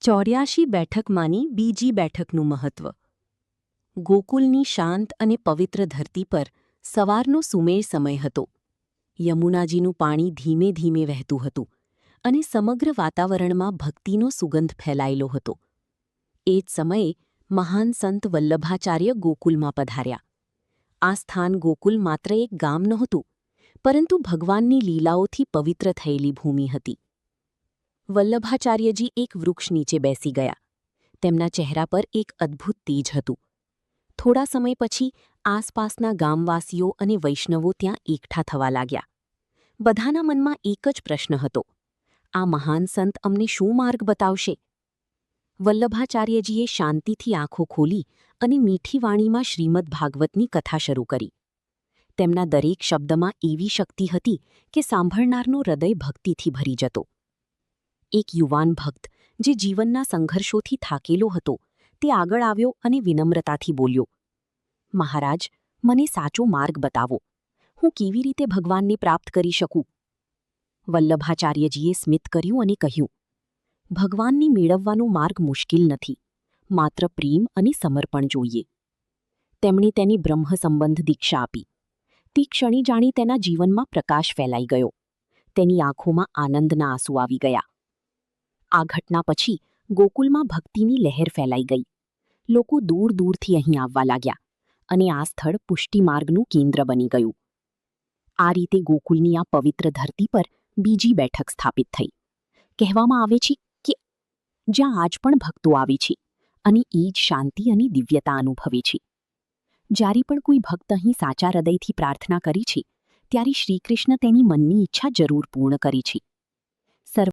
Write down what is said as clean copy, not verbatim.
84 બેઠકમાંની બીજી બેઠકનું મહત્વ. ગોકુલની શાંત અને પવિત્ર ધરતી પર સવારનો સુમેળ સમય હતો. યમુનાજીનું પાણી ધીમે ધીમે વહેતું હતું અને સમગ્ર વાતાવરણમાં ભક્તિનો સુગંધ ફેલાયેલો હતો. એ જ સમયે મહાન સંત વલ્લભાચાર્ય ગોકુલમાં પધાર્યા. આ સ્થાન ગોકુલ માત્ર એક ગામ નહોતું, પરંતુ ભગવાનની લીલાઓથી પવિત્ર થયેલી ભૂમિ હતી. વલ્લભાચાર્યજી એક વૃક્ષ નીચે બેસી ગયા. તેમના ચહેરા પર એક અદ્ભુત તેજ હતું. થોડા સમય પછી આસપાસના ગામવાસીઓ અને વૈષ્ણવો ત્યાં એકઠા થવા લાગ્યા. બધાના મનમાં એક જ પ્રશ્ન હતો: આ મહાન સંત અમને શું માર્ગ બતાવશે? વલ્લભાચાર્યજીએ શાંતિથી આંખો ખોલી અને મીઠી વાણીમાં શ્રીમદ ભાગવતની કથા શરૂ કરી. તેમના દરેક શબ્દમાં એવી શક્તિ હતી કે સાંભળનારનું હૃદય ભક્તિથી ભરી જતો. એક યુવાન ભક્ત, જે જીવનના સંઘર્ષોથી થાકેલો હતો, તે આગળ આવ્યો અને વિનમ્રતાથી બોલ્યો: મહારાજ, મને સાચો માર્ગ બતાવો. હું કેવી રીતે ભગવાનને પ્રાપ્ત કરી શકું? વલ્લભાચાર્યજીએ સ્મિત કર્યું અને કહ્યું: ભગવાનને મેળવવાનો માર્ગ મુશ્કેલ નથી, માત્ર પ્રેમ અને સમર્પણ જોઈએ. તેમણે તેની બ્રહ્મ સંબંધ દીક્ષા આપી. તે ક્ષણે જાણી તેના જીવનમાં પ્રકાશ ફેલાઈ ગયો. તેની આંખોમાં આનંદના આંસુ આવી ગયા. આ ઘટના પછી ગોકુલમાં ભક્તિની લહેર ફેલાઈ ગઈ. લોકો દૂર દૂરથી અહીં આવવા લાગ્યા અને આ સ્થળ પુષ્ટિમાર્ગનું કેન્દ્ર બની ગયું. આ રીતે ગોકુલની આ પવિત્ર ધરતી પર બીજી બેઠક સ્થાપિત થઈ. કહેવામાં આવે છે કે જ્યાં આજ પણ ભક્તો આવે છે અને એ જ શાંતિ અને દિવ્યતા અનુભવે છે. જ્યારે પણ કોઈ ભક્ત અહીં સાચા હૃદયથી પ્રાર્થના કરે છે, ત્યારે શ્રીકૃષ્ણ તેની મનની ઈચ્છા જરૂર પૂર્ણ કરે છે.